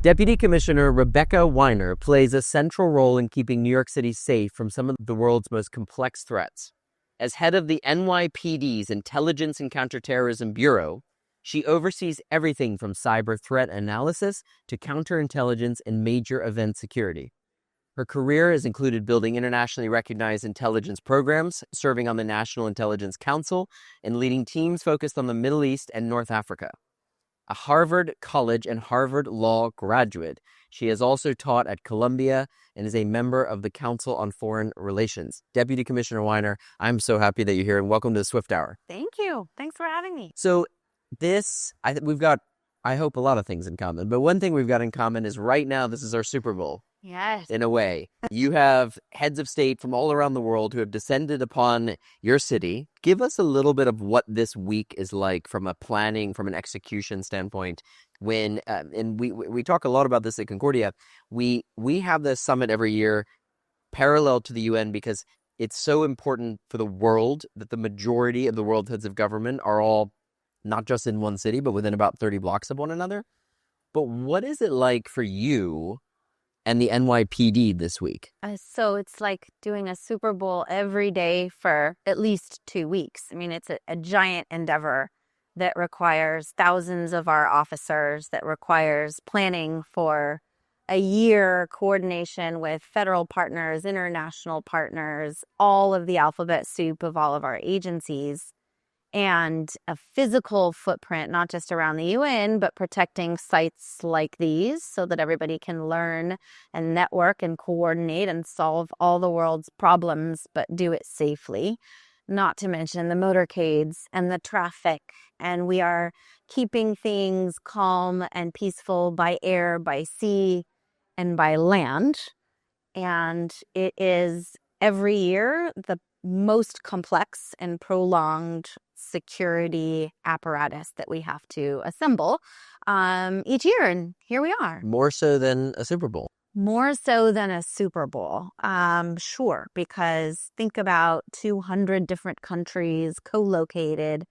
Deputy Commissioner Rebecca Weiner plays a central role in keeping New York City safe from some of the world's most complex threats. As head of the NYPD's Intelligence and Counterterrorism Bureau, she oversees everything from cyber threat analysis to counterintelligence and major event security. Her career has included building internationally recognized intelligence programs, serving on the National Intelligence Council, and leading teams focused on the Middle East and North Africa. A Harvard College and Harvard Law graduate, she has also taught at Columbia and is a member of the Council on Foreign Relations. Deputy Commissioner Weiner, I'm so happy that you're here, and welcome to the Swift Hour. Thank you. Thanks for having me. So we've got, I hope, a lot of things in common, but one thing we've got in common is right now this is our Super Bowl. Yes. In a way. You have heads of state from all around the world who have descended upon your city. Give us a little bit of what this week is like from a planning, from an execution standpoint. When and we talk a lot about this at Concordia. We have this summit every year parallel to the UN because it's so important for the world that the majority of the world heads of government are all not just in one city, but within about 30 blocks of one another. But what is it like for you and the NYPD this week? So it's like doing a Super Bowl every day for at least 2 weeks. I mean, it's a giant endeavor that requires thousands of our officers, that requires planning for a year, coordination with federal partners, international partners, all of the alphabet soup of all of our agencies, and a physical footprint, not just around the UN, but protecting sites like these so that everybody can learn and network and coordinate and solve all the world's problems, but do it safely. Not to mention the motorcades and the traffic. And we are keeping things calm and peaceful by air, by sea, and by land. And it is every year the most complex and prolonged security apparatus that we have to assemble each year. And here we are. More so than a Super Bowl. More so than a Super Bowl. Sure, because think about 200 different countries co-located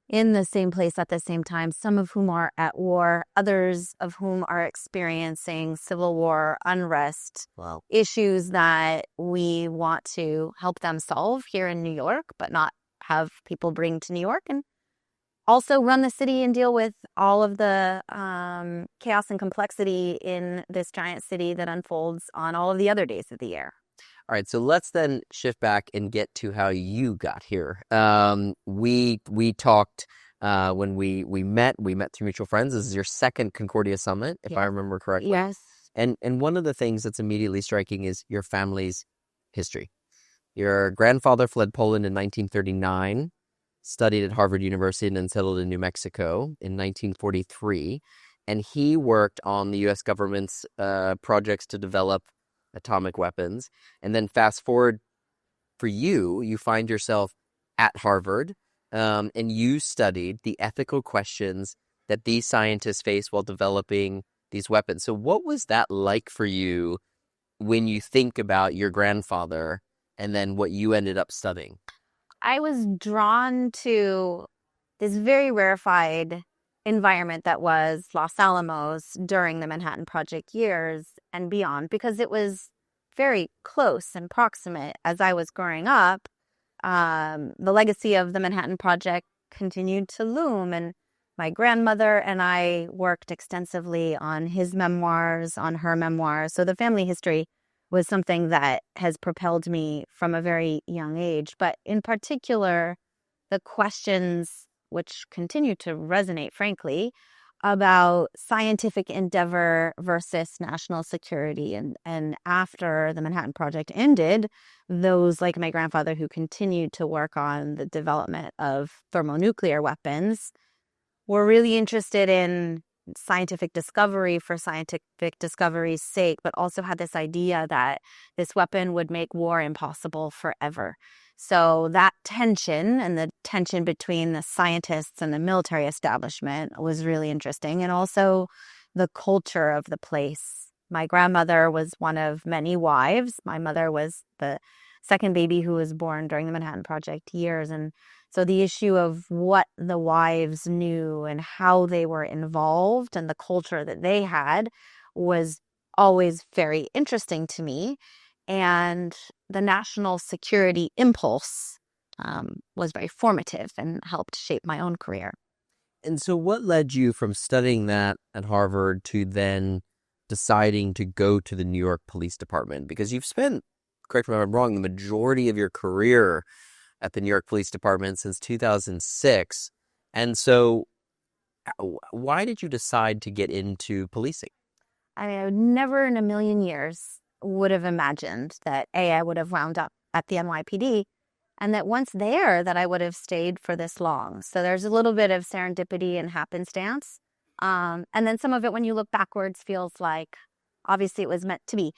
in the same place at the same time, some of whom are at war, others of whom are experiencing civil war, unrest, issues that we want to help them solve here in New York, but not have people bring to New York, and also run the city and deal with all of the chaos and complexity in this giant city that unfolds on all of the other days of the year. All right, so let's then shift back and get to how you got here. We talked when we met through mutual friends. This is your second Concordia Summit, if I remember correctly. Yes. And one of the things that's immediately striking is your family's history. Your grandfather fled Poland in 1939, studied at Harvard University, and then settled in New Mexico in 1943. And he worked on the U.S. government's projects to develop atomic weapons. And then fast forward for you find yourself at Harvard, and you studied the ethical questions that these scientists face while developing these weapons. So what was that like for you when you think about your grandfather and then what you ended up studying? I was drawn to this very rarefied environment that was Los Alamos during the Manhattan Project years and beyond, because it was very close and proximate as I was growing up. The legacy of the Manhattan Project continued to loom, and my grandmother and I worked extensively on his memoirs, on her memoirs. So the family history was something that has propelled me from a very young age. But in particular, the questions which continue to resonate, frankly, about scientific endeavor versus national security. And after the Manhattan Project ended, those like my grandfather who continued to work on the development of thermonuclear weapons were really interested in scientific discovery for scientific discovery's sake, but also had this idea that this weapon would make war impossible forever. So that tension and the tension between the scientists and the military establishment was really interesting. And also the culture of the place. My grandmother was one of many wives. My mother was the second baby who was born during the Manhattan Project years. And so the issue of what the wives knew and how they were involved and the culture that they had was always very interesting to me. And the national security impulse was very formative and helped shape my own career. And so what led you from studying that at Harvard to then deciding to go to the New York Police Department? Because you've spent, correct me if I'm wrong, the majority of your career at the New York Police Department since 2006. And so why did you decide to get into policing? I mean, I would never in a million years would have imagined that I would have wound up at the NYPD, and that once there that I would have stayed for this long. So there's a little bit of serendipity and happenstance. And then some of it, when you look backwards, feels like obviously it was meant to be.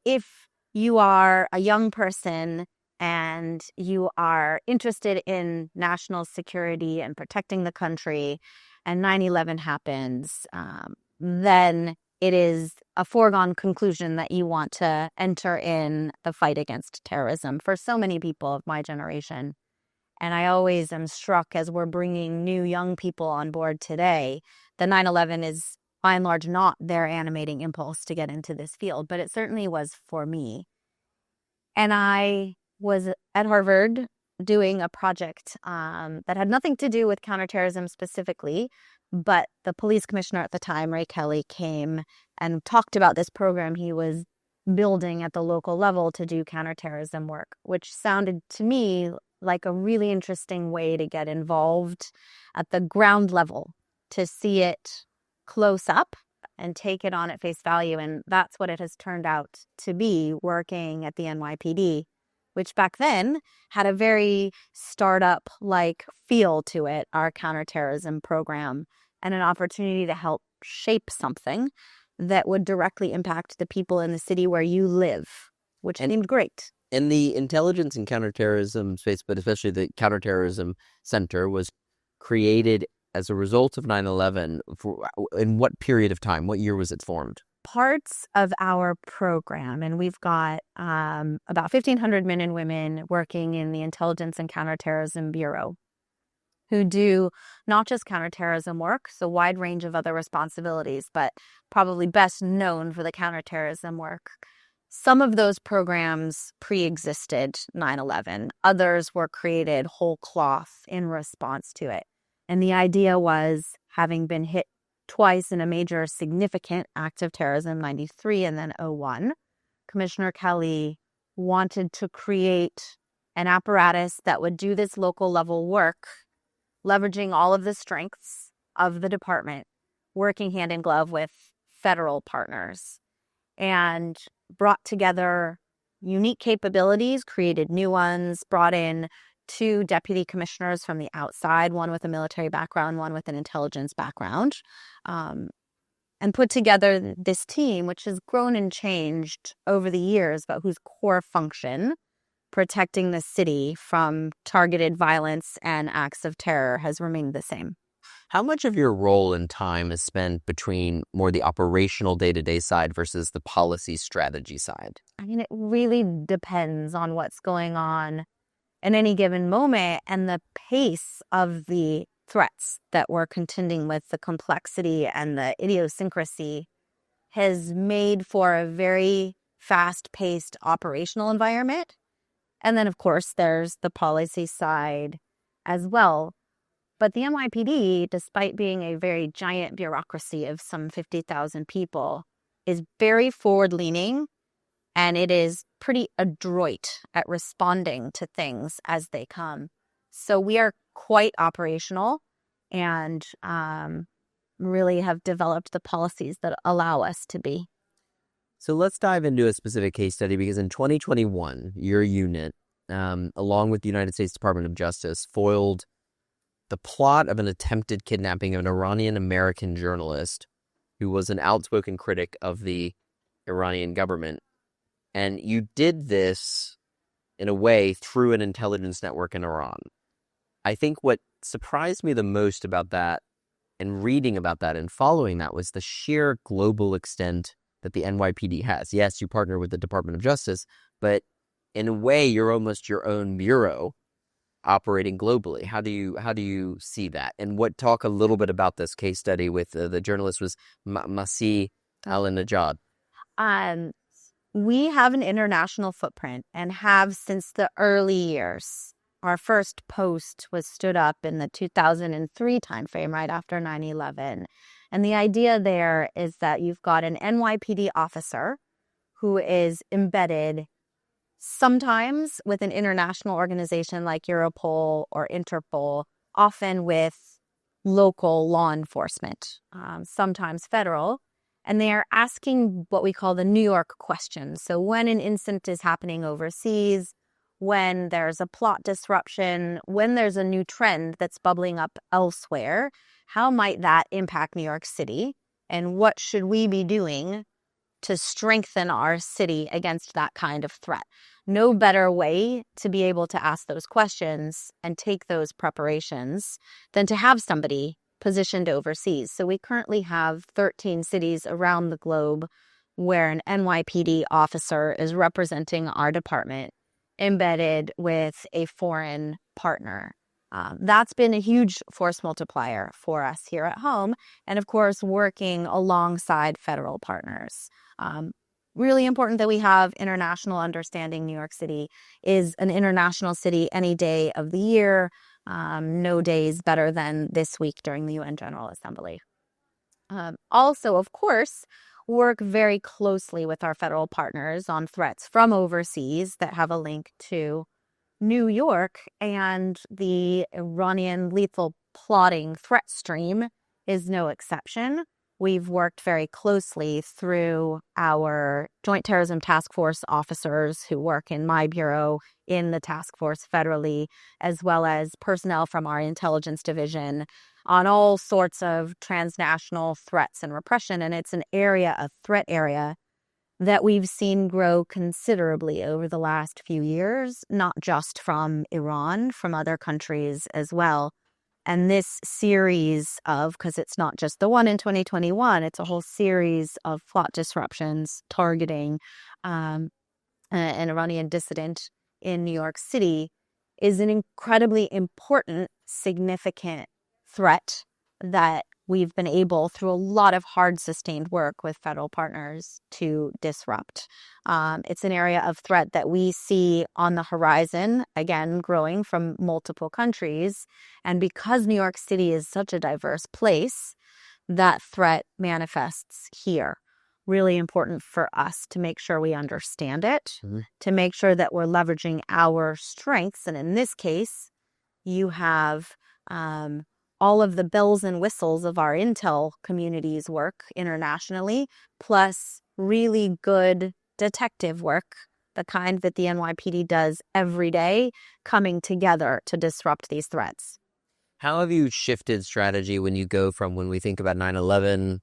If you are a young person and you are interested in national security and protecting the country, and 9/11 happens, then it is a foregone conclusion that you want to enter in the fight against terrorism for so many people of my generation. And I always am struck as we're bringing new young people on board today, that 9/11 is by and large not their animating impulse to get into this field, but it certainly was for me. And I was at Harvard doing a project that had nothing to do with counterterrorism specifically, but the police commissioner at the time, Ray Kelly, came and talked about this program he was building at the local level to do counterterrorism work, which sounded to me like a really interesting way to get involved at the ground level, to see it close up and take it on at face value. And that's what it has turned out to be, working at the NYPD, which back then had a very startup-like feel to it, our counterterrorism program, and an opportunity to help shape something that would directly impact the people in the city where you live, which seemed great. And the intelligence and counterterrorism space, but especially the Counterterrorism Center, was created as a result of 9/11. In what period of time? What year was it formed? Parts of our program, and we've got about 1,500 men and women working in the Intelligence and Counterterrorism Bureau, who do not just counterterrorism work, so a wide range of other responsibilities, but probably best known for the counterterrorism work. Some of those programs pre-existed 9/11. Others were created whole cloth in response to it. And the idea was, having been hit twice in a major significant act of terrorism, 93 and then 01, Commissioner Kelly wanted to create an apparatus that would do this local level work, leveraging all of the strengths of the department, working hand in glove with federal partners, and brought together unique capabilities, created new ones, brought in 2 deputy commissioners from the outside, one with a military background, one with an intelligence background, and put together this team, which has grown and changed over the years, but whose core function, protecting the city from targeted violence and acts of terror, has remained the same. How much of your role and time is spent between more the operational day-to-day side versus the policy strategy side? I mean, it really depends on what's going on in any given moment and the pace of the threats that we're contending with. The complexity and the idiosyncrasy has made for a very fast-paced operational environment. And then, of course, there's the policy side as well. But the NYPD, despite being a very giant bureaucracy of some 50,000 people, is very forward-leaning, and it is pretty adroit at responding to things as they come. So we are quite operational and really have developed the policies that allow us to be. So let's dive into a specific case study, because in 2021, your unit, along with the United States Department of Justice, foiled the plot of an attempted kidnapping of an Iranian-American journalist who was an outspoken critic of the Iranian government. And you did this, in a way, through an intelligence network in Iran. I think what surprised me the most about that, and reading about that and following that, was the sheer global extent that the NYPD has. Yes, you partner with the Department of Justice, but in a way, you're almost your own bureau. operating globally. How do you see that? And talk a little bit about this case study with the journalist was Masih Al-Najad. Um, we have an international footprint and have since the early years. Our first post was stood up in the 2003 timeframe, right after 9/11. And the idea there is that you've got an NYPD officer who is embedded sometimes with an international organization like Europol or Interpol, often with local law enforcement, sometimes federal. And they are asking what we call the New York questions. So when an incident is happening overseas, when there's a plot disruption, when there's a new trend that's bubbling up elsewhere, how might that impact New York City? And what should we be doing to strengthen our city against that kind of threat? No better way to be able to ask those questions and take those preparations than to have somebody positioned overseas. So we currently have 13 cities around the globe where an NYPD officer is representing our department embedded with a foreign partner. That's been a huge force multiplier for us here at home. And of course, working alongside federal partners. Really important that we have international understanding. New York City is an international city any day of the year. No days better than this week during the UN General Assembly. Also, of course, work very closely with our federal partners on threats from overseas that have a link to New York, and the Iranian lethal plotting threat stream is no exception. We've worked very closely through our Joint Terrorism Task Force officers who work in my bureau in the task force federally, as well as personnel from our intelligence division on all sorts of transnational threats and repression. And it's an area, a threat area, that we've seen grow considerably over the last few years, not just from Iran, from other countries as well. And this series of, because it's not just the one in 2021, it's a whole series of plot disruptions targeting an Iranian dissident in New York City, is an incredibly important, significant threat that we've been able, through a lot of hard, sustained work with federal partners, to disrupt. It's an area of threat that we see on the horizon, again, growing from multiple countries. And because New York City is such a diverse place, that threat manifests here. Really important for us to make sure we understand it, to make sure that we're leveraging our strengths. And in this case, you have all of the bells and whistles of our intel community's work internationally, plus really good detective work, the kind that the NYPD does every day, coming together to disrupt these threats. How have you shifted strategy when we think about 9/11,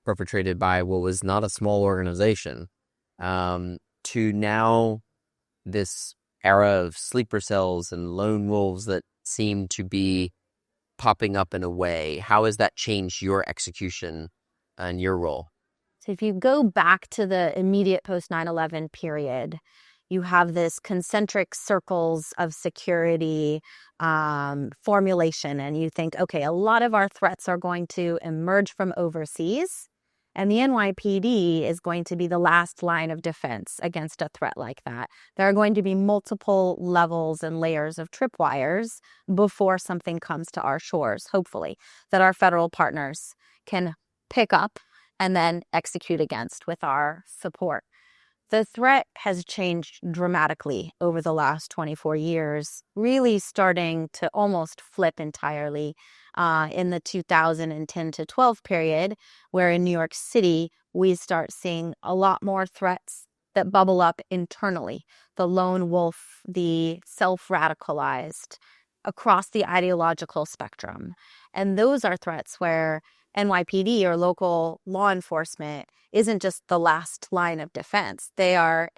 perpetrated by what was not a small organization, to now this era of sleeper cells and lone wolves that seem to be popping up in a way? How has that changed your execution and your role? So if you go back to the immediate post 9/11 period, you have this concentric circles of security formulation, and you think, okay, a lot of our threats are going to emerge from overseas, and the NYPD is going to be the last line of defense against a threat like that. There are going to be multiple levels and layers of tripwires before something comes to our shores, hopefully, that our federal partners can pick up and then execute against with our support. The threat has changed dramatically over the last 24 years, really starting to almost flip entirely in the 2010 to 12 period, where in New York City, we start seeing a lot more threats that bubble up internally. The lone wolf, the self-radicalized, across the ideological spectrum. And those are threats where NYPD or local law enforcement isn't just the last line of defense. They are,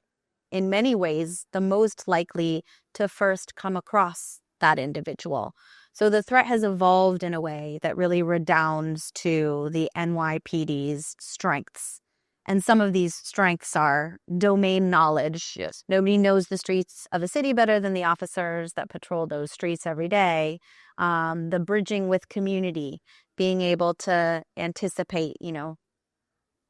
in many ways, the most likely to first come across that individual. So the threat has evolved in a way that really redounds to the NYPD's strengths And some of these strengths are domain knowledge. Yes. Nobody knows the streets of a city better than the officers that patrol those streets every day. The bridging with community, being able to anticipate,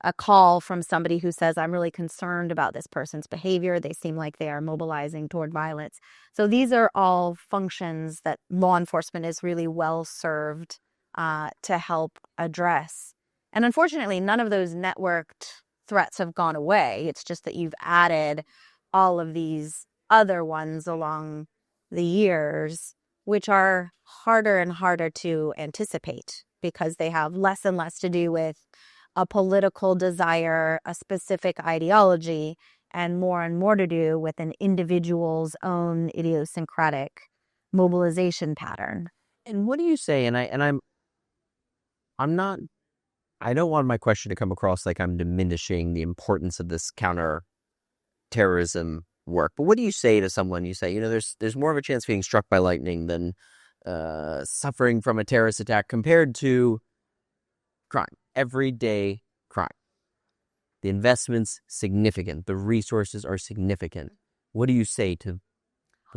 a call from somebody who says, I'm really concerned about this person's behavior. They seem like they are mobilizing toward violence. So these are all functions that law enforcement is really well served to help address. And unfortunately, none of those networked threats have gone away. It's just that you've added all of these other ones along the years, which are harder and harder to anticipate because they have less and less to do with a political desire, a specific ideology, and more to do with an individual's own idiosyncratic mobilization pattern. And what do you say? I'm not. I don't want my question to come across like I'm diminishing the importance of this counterterrorism work. But what do you say to someone? You say, there's more of a chance of being struck by lightning than suffering from a terrorist attack compared to crime, everyday crime. The investment's significant. The resources are significant. What do you say to?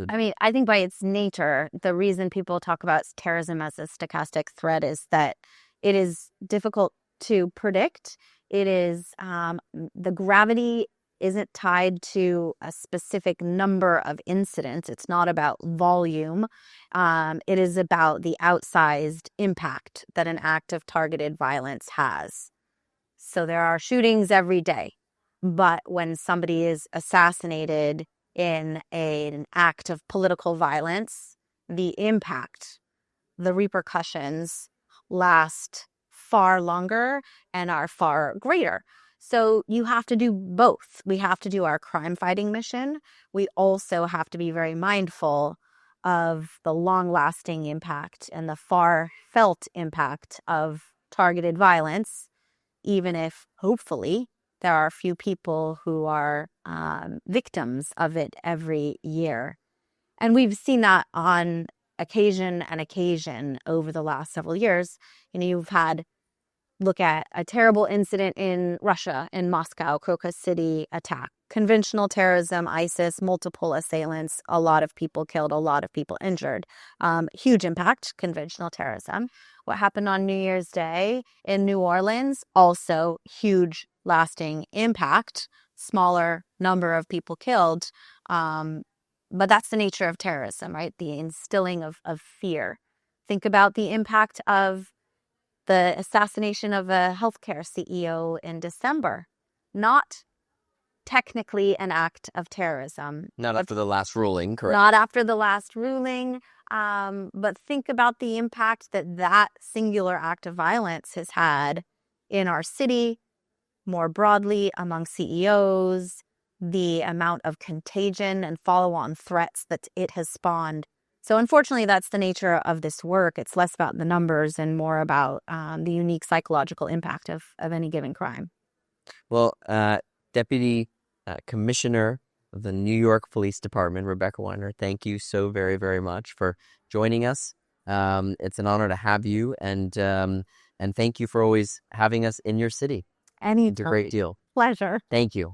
I think by its nature, the reason people talk about terrorism as a stochastic threat is that it is difficult to predict. It is the gravity isn't tied to a specific number of incidents. It's not about volume. It is about the outsized impact that an act of targeted violence has. So there are shootings every day, but when somebody is assassinated in an act of political violence, the impact, the repercussions last far longer and are far greater. So you have to do both. We have to do our crime fighting mission. We also have to be very mindful of the long-lasting impact and the far felt impact of targeted violence, even if hopefully there are a few people who are victims of it every year. And we've seen that on occasion over the last several years. You've had look at a terrible incident in Russia, in Moscow, Crocus City attack. Conventional terrorism, ISIS, multiple assailants, a lot of people killed, a lot of people injured. Huge impact, conventional terrorism. What happened on New Year's Day in New Orleans, also huge lasting impact, smaller number of people killed. But that's the nature of terrorism, right? The instilling of fear. Think about the impact of the assassination of a healthcare CEO in December. Not technically an act of terrorism. Not after the last ruling, correct? Not after the last ruling. But think about the impact that singular act of violence has had in our city, more broadly among CEOs, the amount of contagion and follow-on threats that it has spawned. So unfortunately, that's the nature of this work. It's less about the numbers and more about the unique psychological impact of any given crime. Well, Deputy Commissioner of the New York Police Department, Rebecca Weiner, thank you so very, very much for joining us. It's an honor to have you, and thank you for always having us in your city. Any It's a great deal. Pleasure. Thank you.